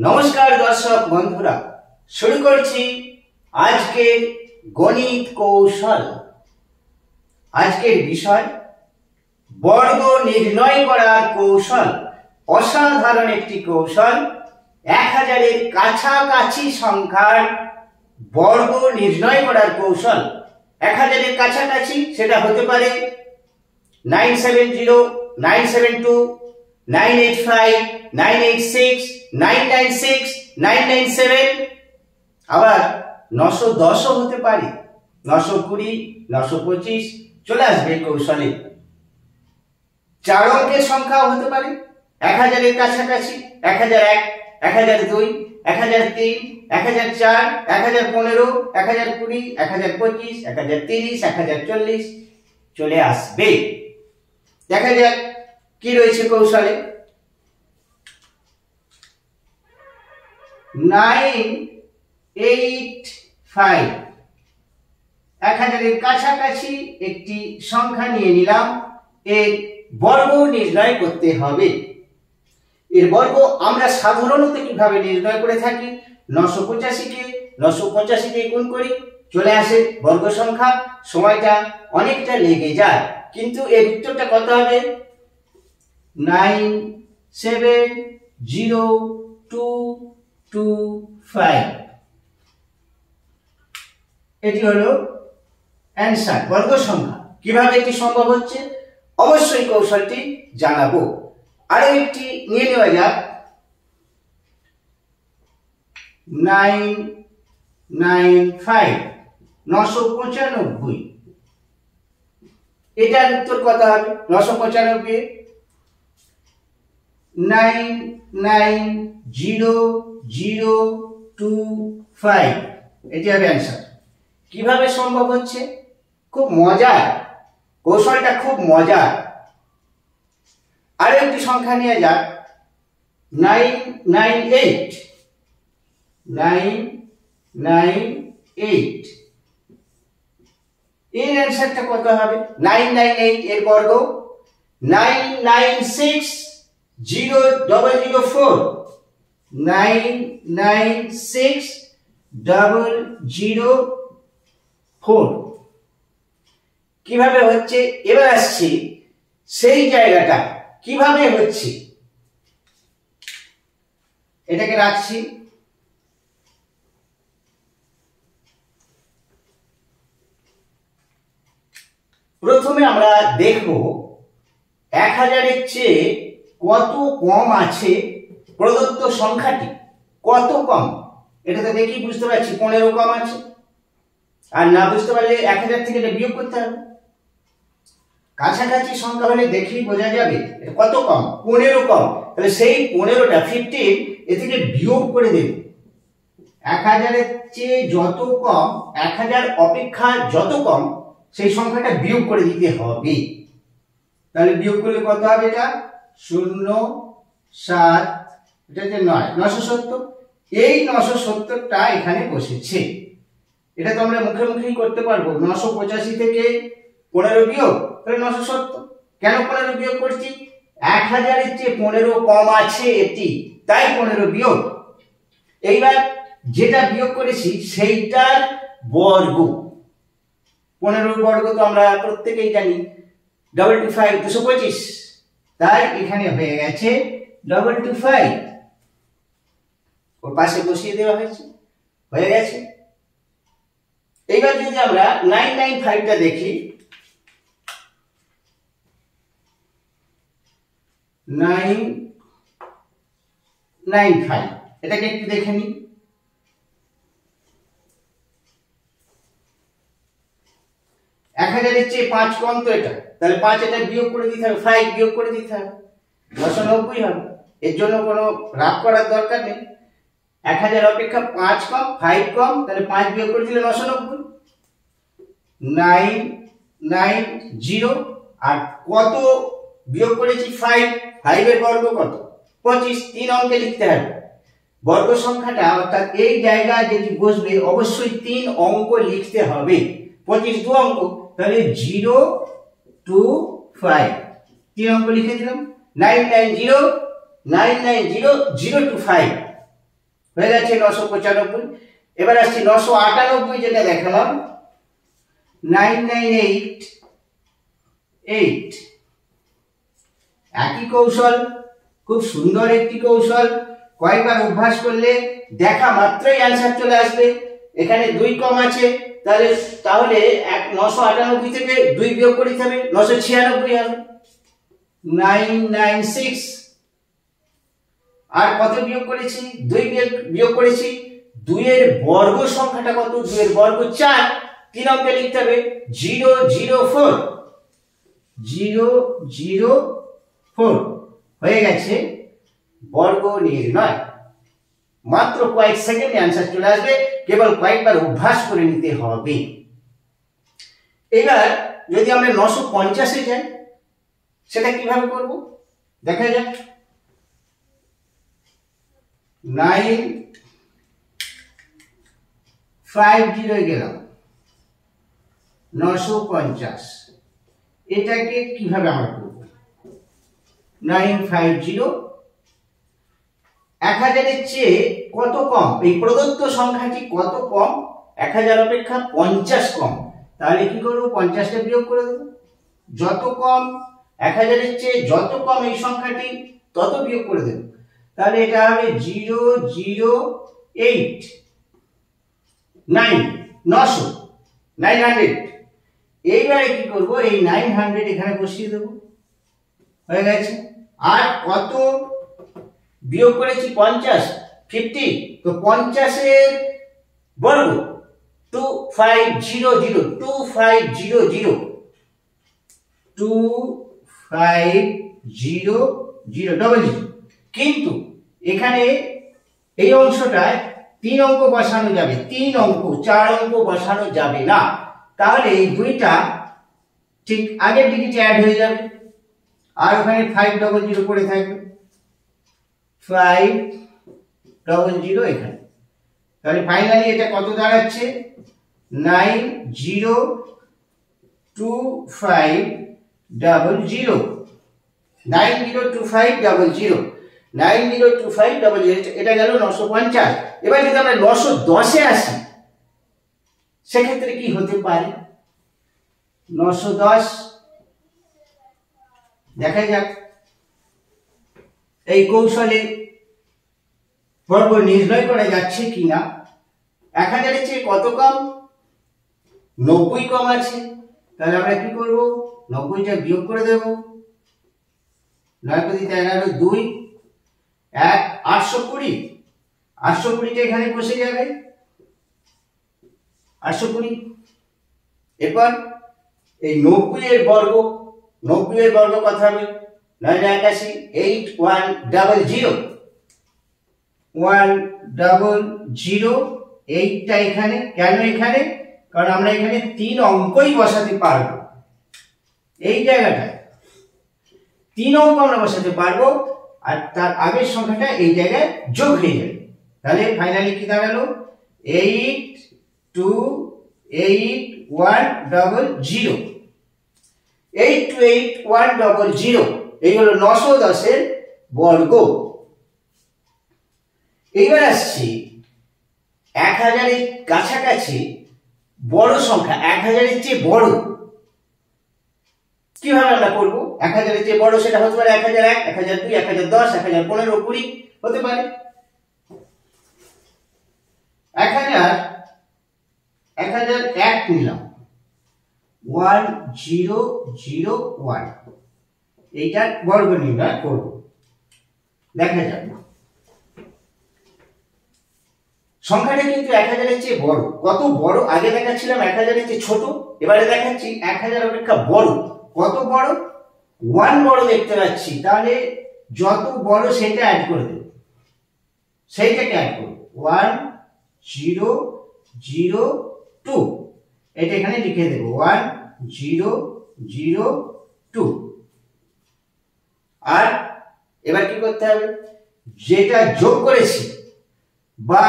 নমস্কার দর্শক বন্ধুরা, শুরু করছি আজকের গণিত কৌশল। আজকের বিষয় বর্গ নির্ণয় করার কৌশল। অসাধারণ একটি কৌশল। 1000-এর কাছাকাছি সংখ্যার বর্গ নির্ণয় করার কৌশল। 1000-এর কাছাকাছি সেটা হতে পারে 970, 972, 985, 986, 996, 997, আবার 910 হতে পারে, 920, 925 চলে আসবে কৌশলে। 4 অঙ্কের সংখ্যাও হতে পারে 1000-এর কাছাকাছি। 1001, 1002, 1003, 1004, 1015, 1020, 1025, 1030, 1040 চলে আসবে। দেখা যাক কি রয়েছে কৌশলে। 985, 1000-এর কাছাকাছি একটি সংখ্যা নিয়ে নিলাম। এর বর্গ নির্ণয় করতে হবে। এর বর্গ আমরা সাধারণত কিভাবে নির্ণয় করে থাকি? 985-কে 985 দিয়ে গুণ করি, চলে আসে বর্গ সংখ্যা। সময়টা অনেকটা লেগে যায়, কিন্তু এর উত্তরটা কত হবে? 970,225। এটি হলো অ্যান্সার, বর্গ সংখ্যা। কিভাবে এটি সম্ভব হচ্ছে অবশ্যই কৌশলটি জানাবো। আরো একটি নিয়ে নেওয়া যাক। 995, 995। এটার উত্তর কত হবে? 995 990,025 এটি হবে অ্যান্সার। কিভাবে সম্ভব হচ্ছে? খুব মজার কৌশলটা, খুব মজার। আরো একটি সংখ্যা নিয়ে যাক। 998, 998 এর অ্যান্সারটা কত হবে? 998 এর বর্গ 996,004, 996,004 কিভাবে হচ্ছে? এবার আসছি সেই জায়গাটা কিভাবে হচ্ছে, এটাকে রাখছি। প্রথমে আমরা দেখব 1000-এর চেয়ে কত কম আছে প্রদত্ত সংখ্যাটি। কত কম এটা তো দেখি বুঝতে পারছি, 15 কম আছে। আর না বুঝতে পারলে 1000 থেকে এটা বিয়োগ করতে হবে। কাছাকাছি সংখ্যা হলে দেখেই বোঝা যাবে এটা কত কম। 15 কম, তাহলে সেই 15টা 15 এ থেকে বিয়োগ করে দেব। 1000-এর চেয়ে যত কম, 1000 অপেক্ষা যত কম, সেই সংখ্যাটা বিয়োগ করে দিতে হবে। তাহলে বিয়োগ করলে কত হবে? এটা 0, 7, এটা যে 9, 970। এই 970টা এখানে বসেছে। এটা তো আমরা মুখে মুখেই করতে পারবো। 985 থেকে 15 বিয়োগ, তাহলে 970। কেন 15 বিয়োগ করছি? 1000-এর চেয়ে 15 কম আছে এটি, তাই 15 বিয়োগ। এইবার যেটা বিয়োগ করেছি সেইটার বর্গ। 15 বর্গ তো আমরা প্রত্যেকেই জানি 225, 225, তাই এখানে হয়ে গেছে 225। ওর পাশে বসিয়ে দেওয়া হয়েছে, হয়ে গেছে। এইবার যদি আমরা 995টা দেখি, 995 এটাকে একটু দেখে নিই। 1000-এর চেয়ে 5 কম তো এটা, তাহলে 5 এটা বিয়োগ করে দিতে হবে, 5 বিয়োগ করে দিতে হবে, 990 হবে। এর জন্য কোনো রাগ করার দরকার নেই। 1000 অপেক্ষা 5 কম, 5 কম, তাহলে 5 বিয়োগ করে দিলে 990। 990 আর কত বিয়োগ করেছি? 5। 5 এর বর্গ কত? 25। 3 অঙ্কে লিখতে হবে বর্গ সংখ্যাটা, অর্থাৎ এই জায়গায় যেটি বসবে অবশ্যই 3 অঙ্ক লিখতে হবে। 25 2 অঙ্ক, তাহলে 0 2 5 3 অঙ্ক লিখে দিলাম। 990 025 হয়ে যাচ্ছে 995। এবার আসছি 998, যেটা দেখালাম 9988। একই কৌশল, খুব সুন্দর একটি কৌশল, কয়েকবার অভ্যাস করলে দেখা মাত্রই অ্যান্সার চলে আসবে। এখানে 2 কম আছে, তাহলে 998 থেকে 2 বিয়োগ করতে হবে, 996 হবে। 996 আর কত বিয়োগ করেছি? 2 বিয়োগ করেছি। 2 এর বর্গ সংখ্যাটা কত? 2 এর বর্গ 4, 3 অঙ্কে লিখতে হবে 004। 004 হয়ে গেছে বর্গ নির্ণয়। মাত্র কয়েক সেকেন্ডে অ্যান্সার চলে আসবে, কেবল কয়েকবার অভ্যাস করে নিতে হবে। এবার যদি আমরা 950 যাই, সেটা কিভাবে করব দেখা যাক। 950 গেলাম, 950, এটাকে কিভাবে আমরা করব? 950 1000 এর চেয়ে কত কম? এই প্রদত্ত সংখ্যাটি কত কম? 1000 অপেক্ষা 50 কম। তাহলে কি করব? 50টা বিয়োগ করে দেব। যত কম 1000 এর চেয়ে যত কম এই সংখ্যাটি, তত বিয়োগ করে দেব। তাহলে এটা হবে 008 900। এইবারে কি করব? এই 900 এখানে বসিয়ে দেব, হয়ে গেছে। আর কত বিয়োগ করেছি? 50, 50, তো 50 এর বর্গ 2500, 2500 কিন্তু এখানে এই অংশটায় 3 অঙ্ক বসানো যাবে, 3 অঙ্ক, 4 অঙ্ক বসানো যাবে না। তাহলে এই 2টা ঠিক আগের ডিজিটে অ্যাড হয়ে যাবে, আর ওখানে 500 করে থাকবে, 500 এখানে। তাহলে ফাইনালি এটা কত দাঁড়াচ্ছে? 902500, 902500, এটা গেল 950। এবার যদি আমরা 910 আসি, সেক্ষেত্রে কি হতে পারে? 910 দেখা যাক এই কৌশলে বর্গ নির্ণয় করা যাচ্ছে কিনা। 1000 এর চেয়ে কত কম? 90 কম আছে। তাহলে আমরা কি করব? 90টা বিয়োগ করে দেব। 9 × 11 2, 1 820, 820টা এখানে বসে যাবে, 820। এরপর এই 90 এর বর্গ, 90 এর বর্গ কত হবে? 981, 8100, 100, 8টা এখানে। কেন এখানে? কারণ আমরা এখানে 3 অঙ্কই বসাতে পারবো। এই জায়গাটায় 3 অঙ্ক আমরা বসাতে পারবো, আর তার আগের সংখ্যাটা এই জায়গায় যোগ হয়ে যাবে। তাহলে ফাইনালি কি দাঁড়ালো? 828100, 828100, এই হলো 910 এর বর্গ। এইবার আসছি 1000 এর কাছাকাছি বড় সংখ্যা, 1000 এর চেয়ে বড়। কিভাবে আমরা করব? 1000 এর চেয়ে বড় সেটা হতে পারে 1001, 1002, 1010, 1015, 20 হতে পারে। 1001 নিলাম, 1001, এইটার বর্গ নির্ণয় করব। দেখা যাক সংখ্যাটা কিন্তু 1000 এর চেয়ে বড়। কত বড়? আগে দেখাচ্ছিলাম 1000 এর চেয়ে ছোট, এবারে দেখাচ্ছি 1000 অপেক্ষা বড়। কত বড়? 1 বড় দেখতে পাচ্ছি, তাহলে যত বড় সেটা অ্যাড করে দেব, সেইটাকে অ্যাড করব। 1002, এটা এখানে লিখে দেব 1002। আর এবার কি করতে হবে? যেটা যোগ করেছি বা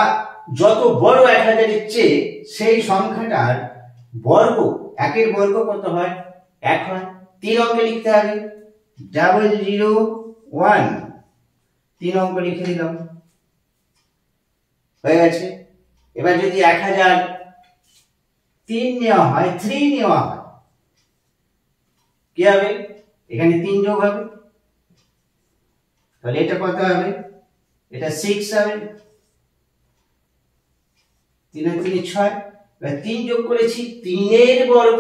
যত বড় 1000 এর চেয়ে, সেই সংখ্যাটার বর্গ, একের বর্গ কত হয়? 1 হয়। 3 অঙ্কে লিখতে হবে, 001, 3 অঙ্ক লিখে দিলাম। হয়ে গেছে। এবার যদি 1003 নেওয়া হয়, 3 নেওয়া হয়, কি হবে? এখানে 3 যোগ হবে, তাহলে এটা কত হবে? এটা 6 হবে, 3 আর 3 6। এবার 3 যোগ করেছি, 3 এর বর্গ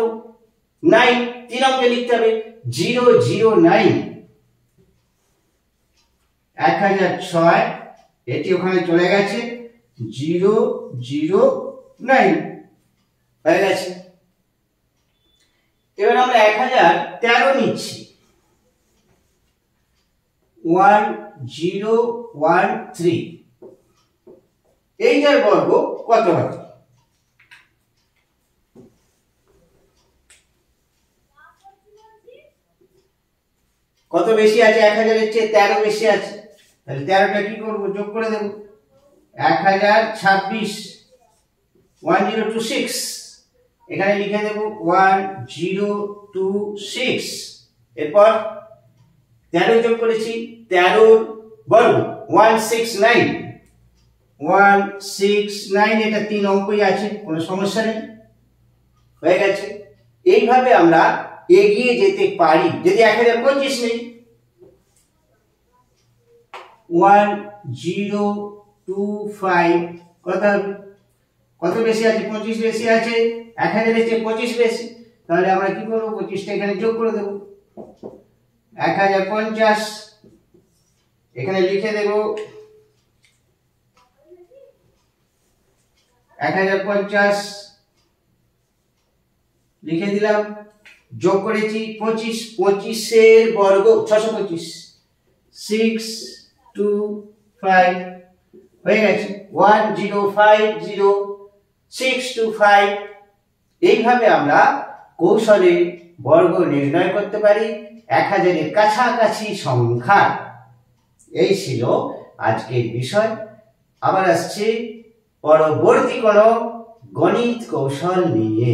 9, 3 অঙ্কে লিখতে হবে 009। 1006, এটি ওখানে চলে গেছে, 009 হয়ে গেছে। এবার আমরা 1013 নিচ্ছি, 1013, এইটার বর্গ কত হবে? কত বেশি আছে? 1000 এর চেয়ে 13 বেশি আছে, তাহলে 13টা কি করব? যোগ করে দেব। 1026, 1026, এখানে লিখে দেব 1026। এরপর 13 যোগ করেছি, 13 বর্গ 169, 169, এটা 3 অঙ্কই আছে, কোনো সমস্যা নেই, হয়ে গেছে। এইভাবে আমরা এগিয়ে যেতে পারি। যদি 1025 নেই, 1025 কত হবে? কত বেশি আছে? 25 বেশি আছে, 1000 এর চেয়ে 25 বেশি, তাহলে আমরা কি করব? 25টা এখানে যোগ করে দেব। 1050, এখানে লিখে দেব 1050, লিখে দিলাম, যোগ করেছি 25, 25 এর বর্গ 625, 625 হয়ে গেছে, 1050625। এইভাবে আমরা কৌশলে বর্গ নির্ণয় করতে পারি 1000 এর কাছাকাছি সংখ্যা। এই ছিল আজকের বিষয়। আবার আসছে পরবর্তী কোনো গণিত কৌশল নিয়ে।